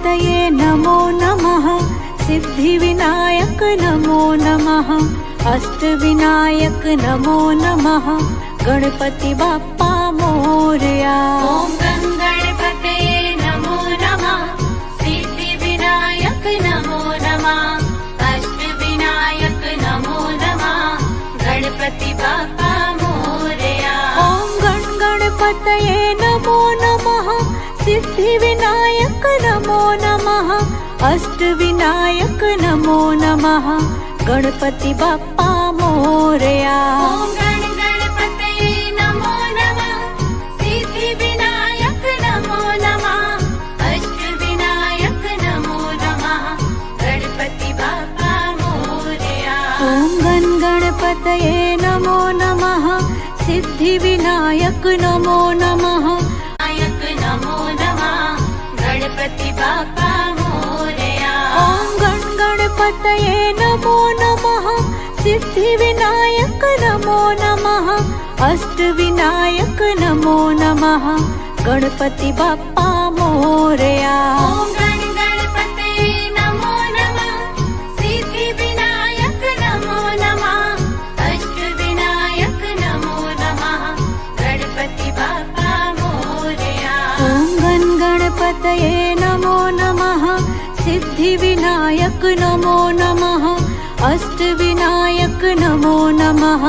गणपतये नमो नमः। सिद्धिविनायक नमो नमः। अष्टविनायक नमो नमः। गणपति बाप्पा मोरया। ॐ गणपतये नमो नमः। सिद्धिविनायक नमो नमः। अष्टविनायक नमो नमः। गणपति बाप्पा मोरया। ॐ गणपतये नमो नमः। सिद्धिविनायक नमो नमः। अष्टविनायक नमो नमः। गणपति बाप्पा मोरया। ॐ गणपतये नमो नमः। सिद्धिविनायक नमो नमः। अष्टविनायक नमो नमः। गणपति बाप्पा मोरया। ॐ गणपतये नमो नमः। सिद्धिविनायक नमो नमः। नायक नमो नमः। गणपति बाप्पा मोरया। ॐ गणपतये नमो नमः। सिद्धिविनायक नमो नमः। अष्टविनायक नमो नमः। गणपति बाप्पा मोरया। ॐ गणपतये नमो नमः। सिद्धिविनायक नमो नमः। अष्टविनायक नमो नमः। गणपति बाप्पा मोरया। ॐ गणपतये नमो नमः। सिद्धिविनायक नमो नमः। अष्टविनायक नमो नमः।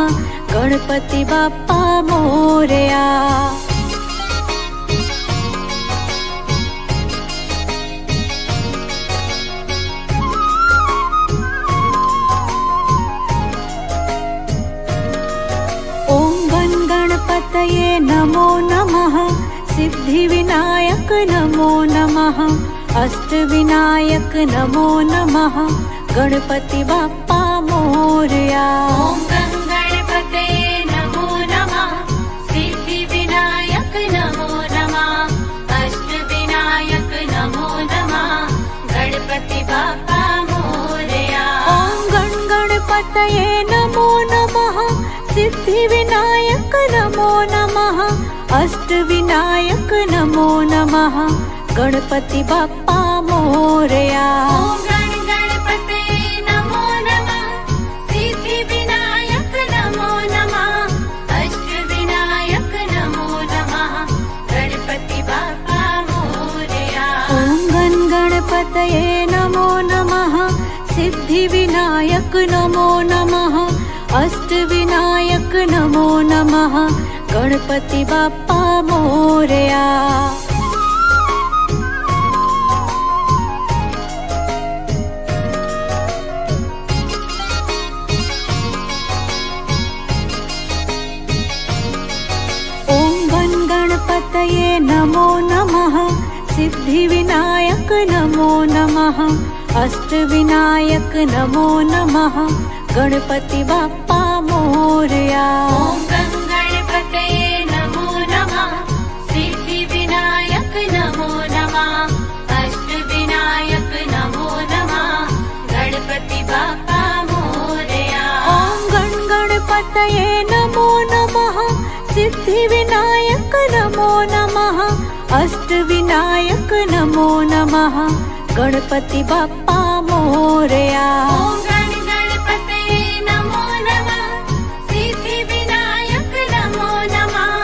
गणपति बाप्पा मोरया। ॐ गणपतये नमो नमः। सिद्धिविनायक नमो नमः। अष्टविनायक नमो नमः। गणपति बाप्पा मोरया। ॐ गणपतये नमो नमः। सिद्धिविनायक नमो नमः। अष्टविनायक नमो नमः। गणपति बाप्पा मोरया। ॐ गणपतये नमो नमः। सिद्धिविनायक नमो नमः। अष्टविनायक नमो नमः। गणपति बाप्पा मोरया। ॐ गणपतये नमो नमः। सिद्धिविनायक नमो नमः। अष्टविनायक नमो नमः। गणपति बाप्पा मोरया। ॐ गणपतये नमो नमः। सिद्धिविनायक नमो नमः। अष्टविनायक नमो नमः। गणपति बाप्पा मोरया। ॐ गणपतये नमो नमः। सिद्धिविनायक नमो नमः। अष्टविनायक नमो नमः। गणपति बाप्पा मोरया। ॐ गणपतये नमो नमः। सिद्धिविनायक नमो नमः। अष्टविनायक नमो नमः। गणपति बाप्पा मोरया। ॐ गणपतये नमो नमः। सिद्धिविनायक नमो नमः। अष्टविनायक नमो नमः। गणपति बाप्पा मोरया। ॐ गणपतये नमो नमः। सिद्धिविनायक नमो नमः।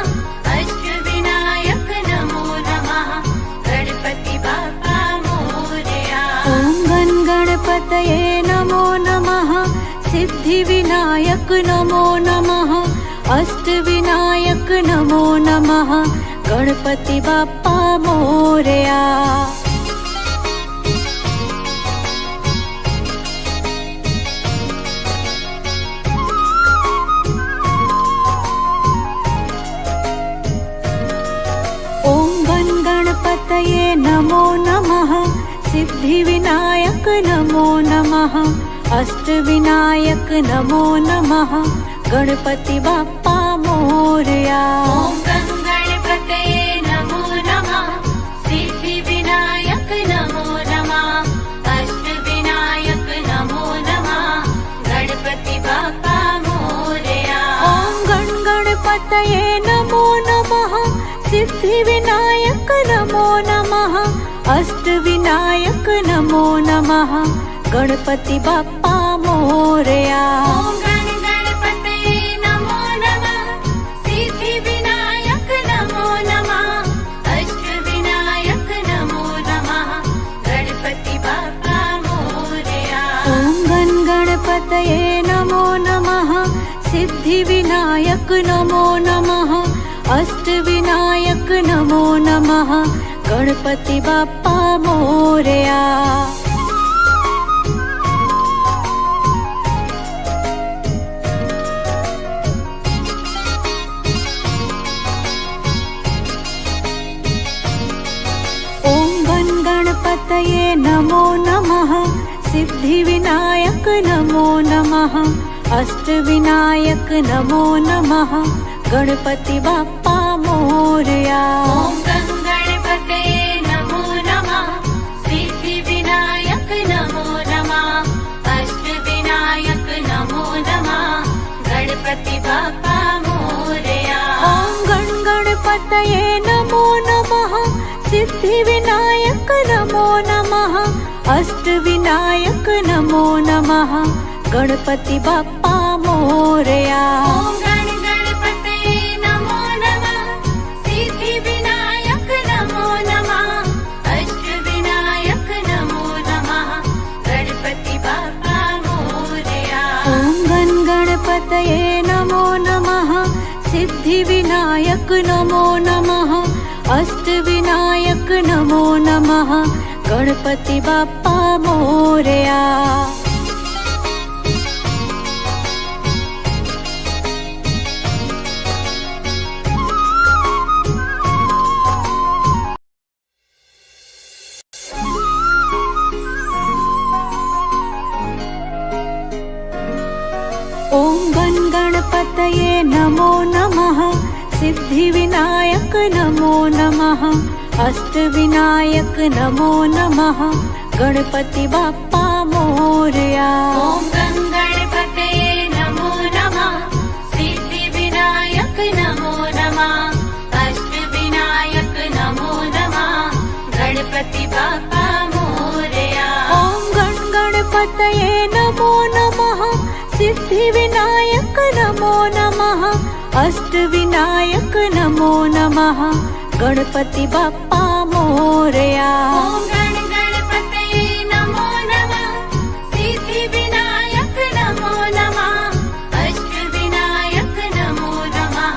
अष्टविनायक नमो नमः। गणपति बाप्पा मोरया। ॐ गणपतये नमो नमः। सिद्धिविनायक नमो नमः। अष्टविनायक नमो नमः। गणपति बाप्पा मोरया। ॐ गणपतये नमो नमः। सिद्धिविनायक नमो नमः। अष्टविनायक नमो नमः। गणपति बाप्पा मोरया। ॐ गणपतये नमो नमः। सिद्धिविनायक नमो नमः। अष्टविनायक नमो नमः। गणपति बाप्पा मोरया। ॐ गणपतये नमो नमः। सिद्धिविनायक नमो नमः। अष्टविनायक नमो नमः गणपति बाप्पा मोरया। ॐ गणपतये नमो नमः सिद्धिविनायक नमो नमः अष्टविनायक नमो नमः गणपति बाप्पा मोरया। ॐ गणपतये नमो नमः सिद्धिविनायक नमो नमः अष्टविनायक नमो नमः गणपति बाप्पा मोरया। गणपतये नमो नमः सिद्धिविनायक नमो नमः अष्टविनायक नमो नमः गणपति बाप्पा मोरया। ॐ गणपतये नमो नमः सिद्धिविनायक नमो नमः अष्टविनायक नमो नमः गणपति बाप्पा मोरया। ॐ गणपतये नमो नमः सिद्धिविनायक नमो नमः अष्टविनायक नमो नमः गणपति बाप्पा मोरया। ॐ गणपतये नमो नमः सिद्धिविनायक नमो नमः अष्टविनायक नमो नमः गणपति बाप्पा मोरया। ॐ गणपतये नमो नमः सिद्धिविनायक नमो नमः अष्टविनायक नमो नमः गणपति बाप्पा मोरया। ॐ गणपतये नमो नमः सिद्धिविनायक नमो नमः अष्टविनायक नमो नमः गणपति बाप्पा मोरया। ॐ गणपतये नमो नमः सिद्धिविनायक नमो नमः अष्टविनायक नमो नमः गणपति बाप्पा मोरया। ॐ गणपतये नमो नमः सिद्धिविनायक नमो नमः अष्टविनायक नमो नमः गणपति बाप्पा मोरया। ॐ गणपतये नमो नमः सिद्धिविनायक नमो नमः अष्टविनायक नमो नमः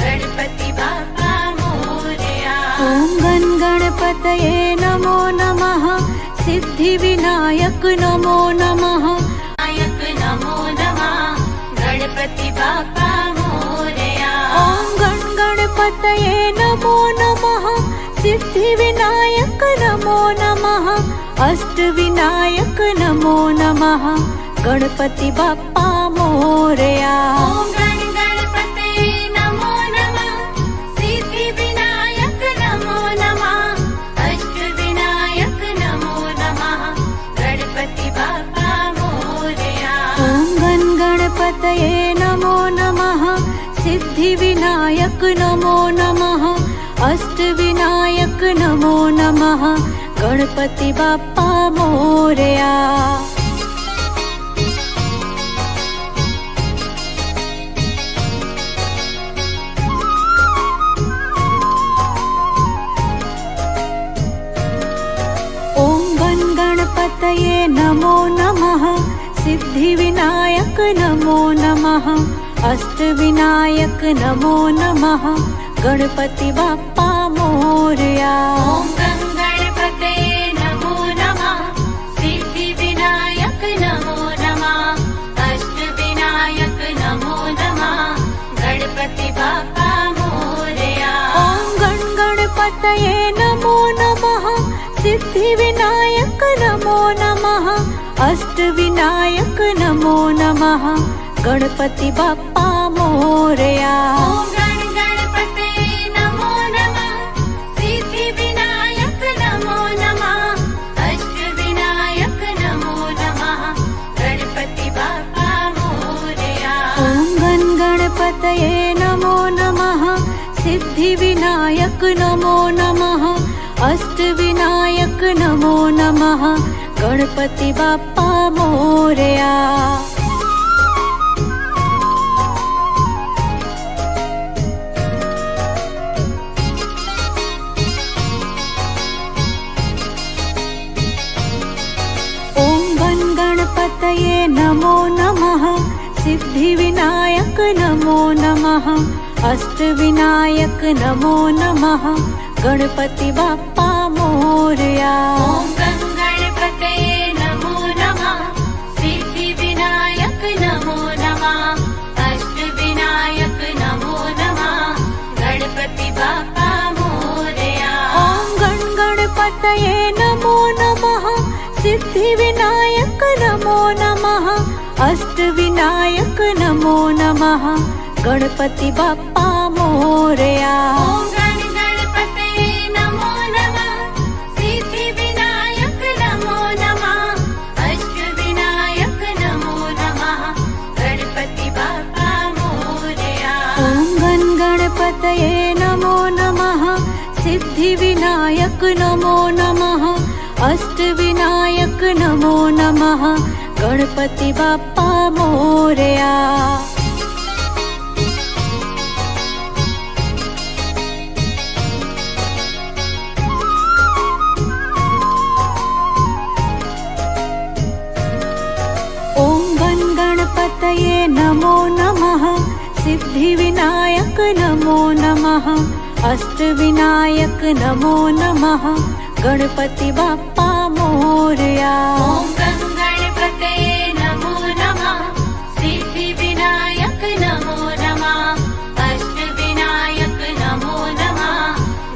गणपति बाप्पा मोरया। ॐ गणपतये नमो नमः सिद्धिविनायक नमो नमः नायक नमो नमः गणपति बाप्पा मोरया। ॐ गणपतये नमो नमः सिद्धिविनायक नमो नमः अष्टविनायक नमो नमः गणपति बाप्पा मोरया। ॐ गणपतये नमो नमः सिद्धिविनायक नमो नमः अष्टविनायक नमो नमः गणपति बाप्पा मोरया। ॐ गणपतये नमो नमः सिद्धिविनायक नमो नमः अष्टविनायक नमो नमः गणपति बाप्पा मोरया। ॐ गणपतये नमो नमः सिद्धिविनायक नमो नमः अष्टविनायक नमो नमः गणपति बाप्पा मोरया। ॐ गणपतये नमो नमः सिद्धिविनायक नमो नमः अष्टविनायक नमो नमः गणपति बाप्पा मोरया। ॐ गणपतये नमो नमः सिद्धिविनायक नमो नमः अष्टविनायक नमो नमः गणपति बाप्पा मोरया। ॐ गणपतये नमो नमः सिद्धिविनायक नमो नमः अष्टविनायक नमो नमः गणपति बाप्पा मोरया। ॐ गणपतये नमो नमः सिद्धिविनायक नमो नमः अष्टविनायक नमो नमः गणपति बाप्पा मोरया। गणपतये नमो नमः सिद्धिविनायक नमो नमः अष्टविनायक नमो नमः गणपति बाप्पा मोरया। ॐ गणपतये नमो नमः सिद्धिविनायक नमो नमः अष्टविनायक नमो नमः गणपति बाप्पा मोरया। ॐ गणपतये नमो नमः सिद्धिविनायक नमो नमः अष्टविनायक नमो नमः गणपति बाप्पा मोरया। ॐ गणपतये नमो नमः सिद्धिविनायक नमो नमः अष्टविनायक नमो नमः गणपति बाप्पा मोरया। ॐ गणपतये नमो नमः सिद्धिविनायक नमो नमः अष्टविनायक नमो नमः गणपति बाप्पा मोरया। ॐ गणपतये नमो नमः सिद्धिविनायक नमो नमः अष्टविनायक नमो नमः गणपति बाप्पा मोरया। ॐ गणपतये नमो नमः सिद्धिविनायक नमो नमः अष्टविनायक नमो नमः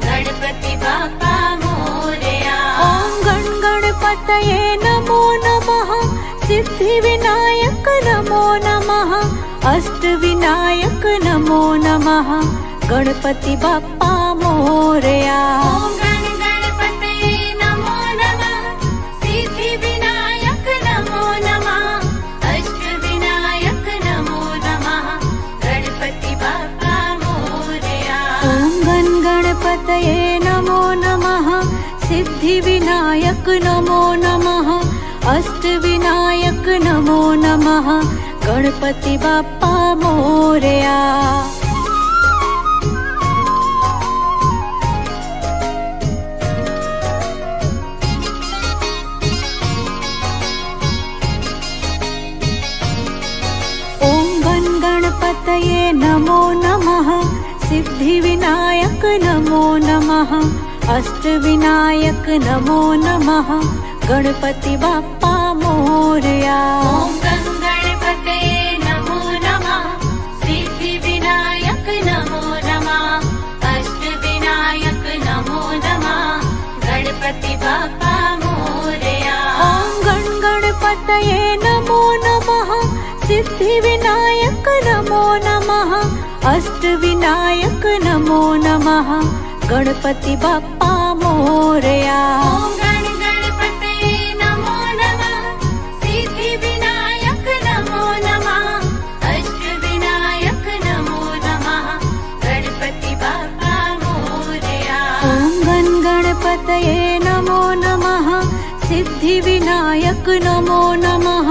गणपति बाप्पा मोरया। ॐ गणपतये नमो नमः सिद्धिविनायक नमो नमः अष्टविनायक नमो नमः गणपति बाप्पा मोरया। ॐ गणपतये नमो नमः सिद्धिविनायक नमो नमः अष्टविनायक नमो नमः गणपति बाप्पा मोरया। ॐ गणपतये नमो नमः सिद्धिविनायक नमो नमः अष्टविनायक नमो नमः गणपति बाप्पा मोरया। गणपतये नमो नमः सिद्धिविनायक नमो नमः अष्टविनायक नमो नमः गणपति बाप्पा मोरया। ॐ गणपतये नमो नमः सिद्धिविनायक नमो नमः अष्टविनायक नमो नमः गणपति बाप्पा मोरया। ॐ गणपतये नमो नमः सिद्धिविनायक नमो नमः अष्टविनायक नमो नमः गणपति बाप्पा मोरया। ॐ गणपतये नमो नमः सिद्धिविनायक नमो नमः अष्टविनायक नमो नमः गणपति बाप्पा मोरया। ॐ गणपतये नमो नमः सिद्धिविनायक नमो नमः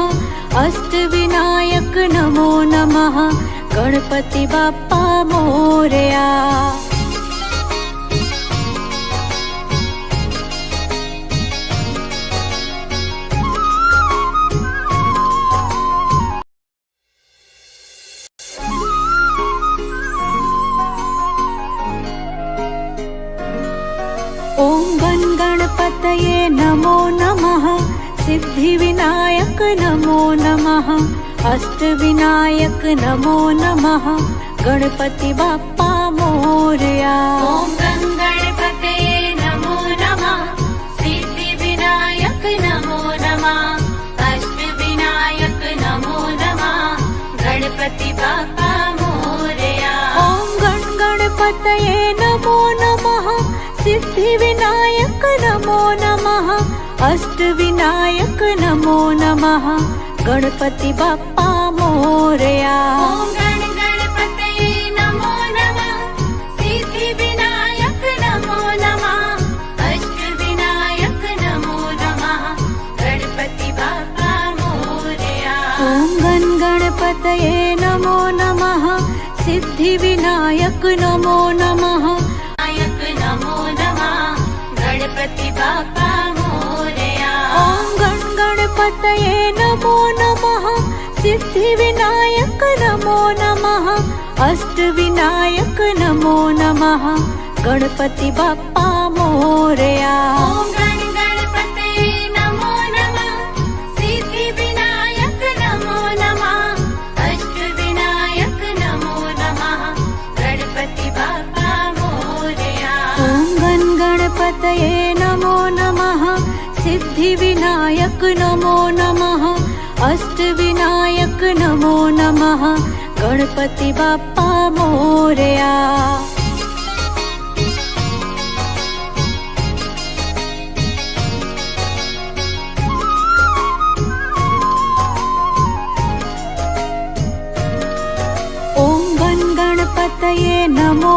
अष्टविनायक नमो नमः गणपति बाप्पा मोरया। ॐ गणपतये नमो नमः सिद्धिविनायक नमो नमः अष्टविनायक नमो नमः गणपति बाप्पा मोरया। ॐ गणपतये नमो नमः सिद्धिविनायक नमो नमः अष्टविनायक नमो नमः गणपति बाप्पा मोरया। ॐ गणपतये नमो नमः सिद्धिविनायक नमो नमः अष्टविनायक नमो नमः गणपति बाप्पा मोरया। ॐ गणपतये नमो नमः सिद्धिविनायक नमो नमः सिद्धिविनायक नमो नमः नायक नमो नमः गणपति बाप्पा मोरया ॐ गण गणपतये नमो नमः सिद्धिविनायक नमो नमः अष्टविनायक नमो नमः गणपति बाप्पा मोरया ॐ गण गणपतये नमो नमः सिद्धिविनायक नमो नमः अष्टविनायक नमो नमः गणपति बाप्पा मोरया ॐ गण गणपतये नमो नमः सिद्धिविनायक नमो नमः अष्टविनायक नमो नमः गणपति बाप्पा मोरया ॐ गण गणपतये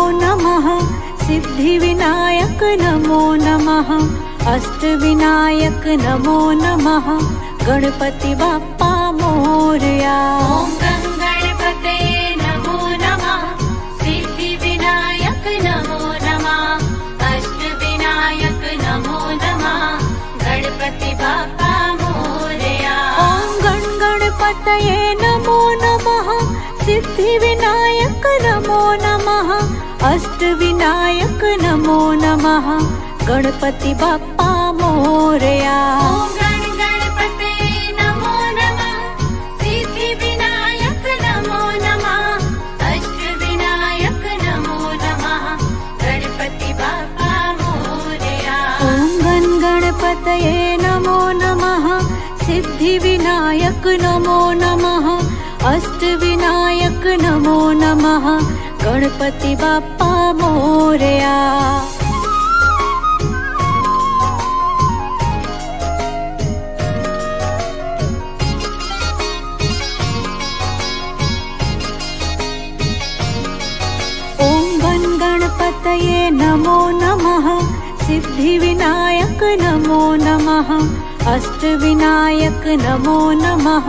नमो नमः सिद्धिविनायक नमो नमः अष्टविनायक नमो नमः गणपति बाप्पा मोरया ॐ गं गणपतये नमो नमः सिद्धिविनायक नमो नमः अष्टविनायक नमो नमः गणपति बाप्पा मोरया ॐ गण गणपतये नमो नमः सिद्धिविनायक नमो नमः अष्टविनायक नमो नमः गणपति बाप्पा मोरया ॐ गण गणपतये नमो नमः सिद्धिविनायक नमो नमः अष्टविनायक नमो नमः गणपति बाप्पा मोरया ॐ गण गणपतये नमो नमः सिद्धिविनायक नमो नमः अष्टविनायक नमो नमः गणपति बाप्पा मोरया ॐ गण गणपतये नमो नमः सिद्धिविनायक नमो नमः अष्टविनायक नमो नमः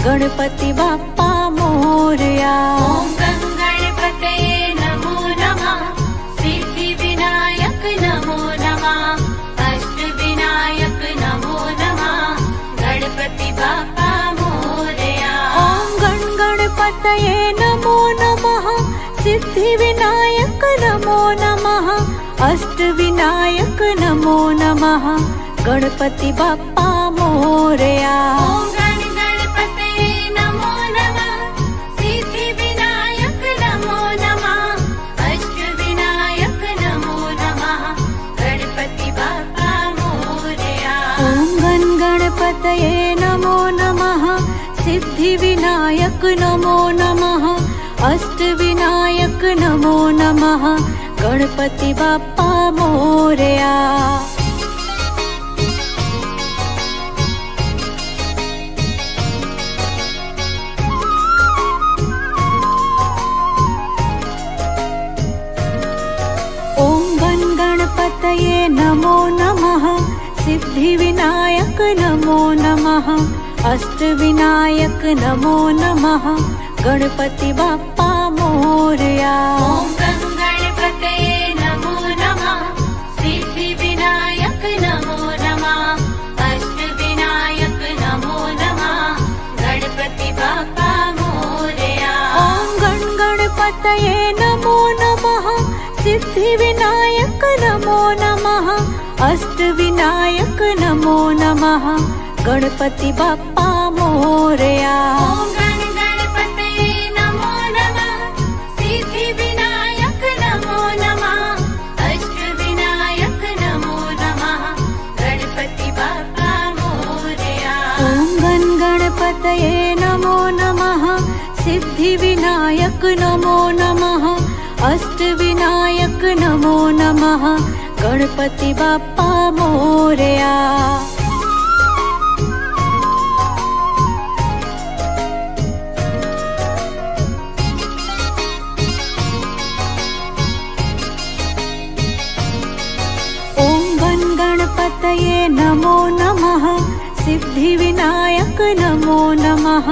गणपति बाप्पा मोरया ॐ गं गणपतये नमो नमः सिद्धिविनायक नमो नमः अष्टविनायक नमो नमः गणपति बाप्पा मोरया ॐ गण गणपतये नमो नमः सिद्धिविनायक नमो नमः अष्टविनायक नमो नमः गणपति बाप्पा मोरया ॐ गण गणपतये नमो नमः सिद्धिविनायक नमो नमः अष्टविनायक नमो नमः गणपति बाप्पा मोरया ॐ गण गणपतये नमो नमः सिद्धिविनायक नमो नमः अष्टविनायक नमो नमः गणपति बाप्पा मोरया ॐ गण गणपतये नमो नमः सिद्धिविनायक नमो नमः अष्टविनायक नमो नमः गणपति बाप्पा मोरया ॐ गं गणपतये नमो नमः सिद्धिविनायक नमो नमः अष्टविनायक नमो नमः गणपति बाप्पा मोरया ॐ गण गणपतये नमो नमः सिद्धिविनायक नमो नमः अष्टविनायक नमो नमः गणपति बाप्पा मोरया ॐ गण गणपतये नमो नमः सिद्धिविनायक नमो नमः अष्टविनायक नमो नमः गणपति बाप्पा मोरया ॐ गण गणपतये नमो नमः सिद्धिविनायक नमो नमः अष्टविनायक नमो नमः गणपति बाप्पा मोरया गणपतये नमो नमः सिद्धिविनायक नमो नमः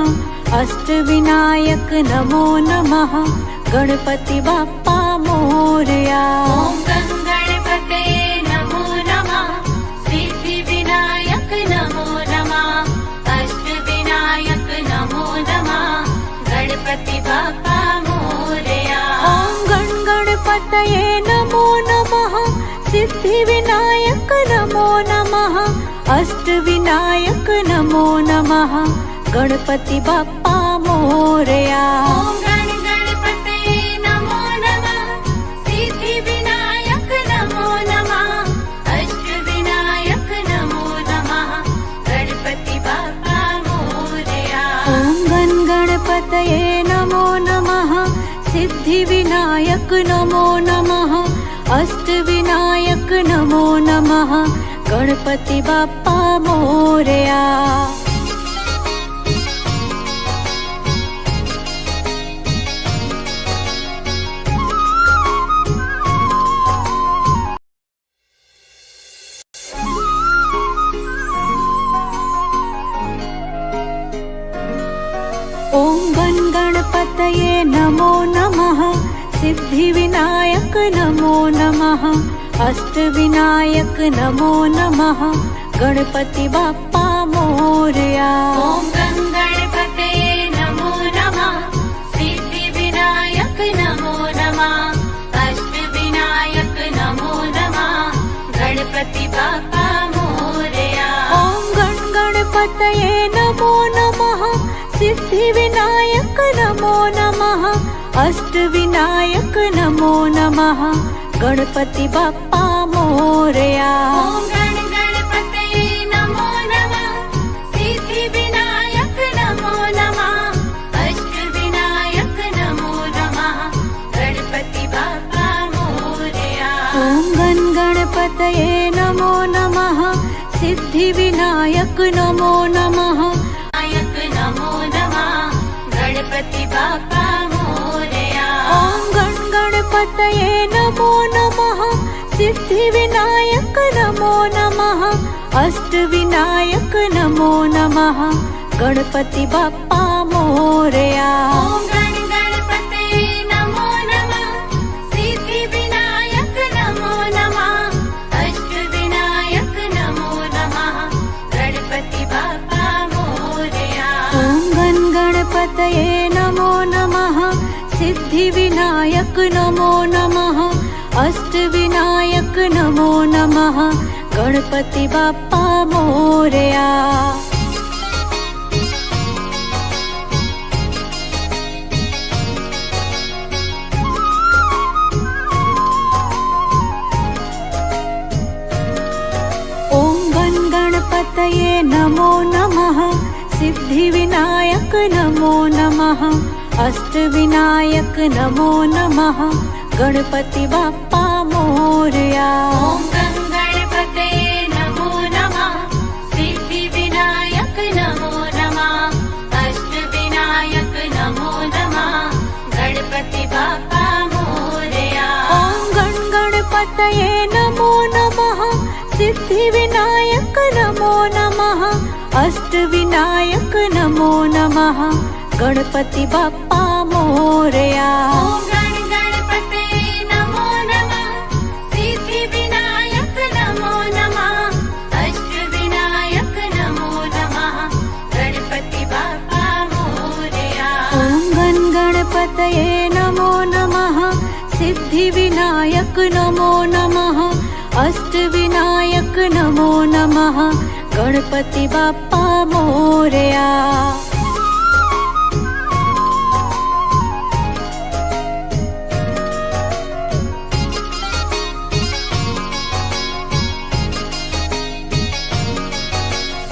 अष्टविनायक नमो नमः गणपति बाप्पा मोरया। ॐ गणपतये नमो नमः सिद्धिविनायक नमो नमः अष्टविनायक नमो नमः गणपति बाप्पा मोरया। ॐ गणपतये नमो नमः सिद्धिविनायक नमो नमः अष्टविनायक नमो नमः गणपति बाप्पा मोरया। ॐ गणपतये नमो नमः सिद्धिविनायक नमो नमः अष्टविनायक नमो नमः गणपति बाप्पा मोरया। ॐ गणपतये नमो नमः सिद्धिविनायक नमो नमः अष्टविनायक नमो नमः गणपति बाप्पा मोरया। ॐ गणपतये नमो नमः सिद्धिविनायक नमो नमः अष्टविनायक नमो नमः गणपति बाप्पा मोरया। ॐ गणपतये नमो नमः सिद्धिविनायक नमो नमः अष्टविनायक नमो नमः गणपति बाप्पा मोरया। ॐ गणपतये नमो नमः सिद्धिविनायक नमो नमः अष्टविनायक नमो नमः गणपति बाप्पा मोरया। ॐ गणपतये नमो नमः सिद्धिविनायक नमो नमः अष्टविनायक नमो नमः गणपति बाप्पा मोरया। ॐ गणपतये नमो नमः सिद्धिविनायक नमो नमः नायक नमो नमः गणपति बाप्पा मोरया। ॐ गणपतये नमो नमः सिद्धिविनायक नमो नमः अष्टविनायक नमो नमः गणपति बाप्पा मोरया। ॐ गणपतये नमो नमः सिद्धिविनायक नमो नमः अष्टविनायक नमो नमः गणपति बाप्पा मोरया। ॐ गणपतये नमो नमः सिद्धिविनायक नमो नमः अष्टविनायक नमो नमः गणपति बाप्पा मोरया। ॐ गणपतये नमो नमः सिद्धिविनायक नमो नमः अष्टविनायक नमो नमः गणपति बाप्पा मोरया। ॐ गणपतये नमो नमः सिद्धिविनायक नमो नमः अष्टविनायक नमो नमः गणपति बाप्पा मोरया। ॐ गणपतये नमो नमः सिद्धिविनायक नमो नमः अष्टविनायक नमो नमः गणपति बाप्पा मोरया। ॐ गणपतये नमो नमः सिद्धिविनायक नमो नमः अष्टविनायक नमो नमः गणपति बाप्पा मोरया। ॐ गणपतये नमो नमः सिद्धिविनायक नमो नमः अष्टविनायक नमो नमः गणपति बाप्पा मोरया।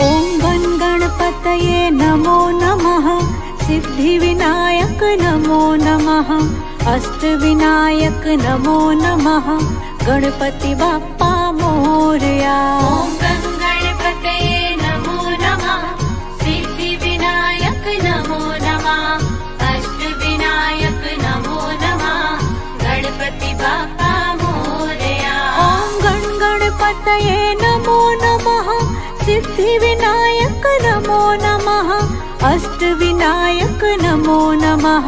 ॐ गणपतये नमो नमः सिद्धिविनायक नमो नमः अष्टविनायक नमो नमः गणपति बाप्पा मोरया। ॐ गणपतये नमो नमः सिद्धिविनायक नमो नमः अष्टविनायक नमो नमः गणपति बाप्पा मोरया। ॐ गणपतये नमो नमः सिद्धिविनायक नमो नमः अष्टविनायक नमो नमः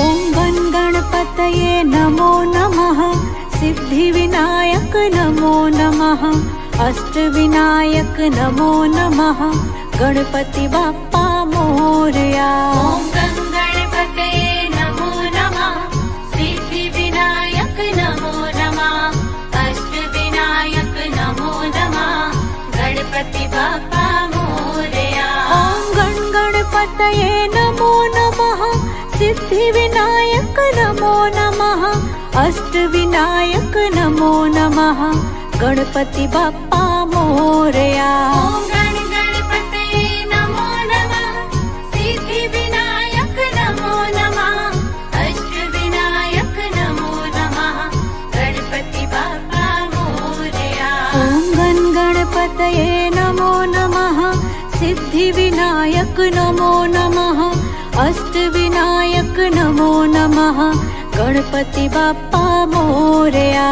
ॐ गण गणपतये नमो नमः सिद्धिविनायक नमो नमः अष्टविनायक नमो नमः गणपति बाप्पा मोरया। ॐ गणपतये नमो नमः सिद्धिविनायक नमो नमः अष्टविनायक नमो नमः गणपति बाप्पा मोरया। ॐ गण गणपतये नमो नमः सिद्धिविनायक नमो नमः अष्टविनायक नमो नमः गणपति बाप्पा मोरया। ॐ गणपतये नमो नमः सिद्धिविनायक नमो नमः अष्टविनायक नमो नमः गणपति बाप्पा मोरया। ॐ गण गणपतये नमो नमः सिद्धिविनायक नमो नमः अष्टविनायक नमो नमः गणपति बाप्पा मोरया।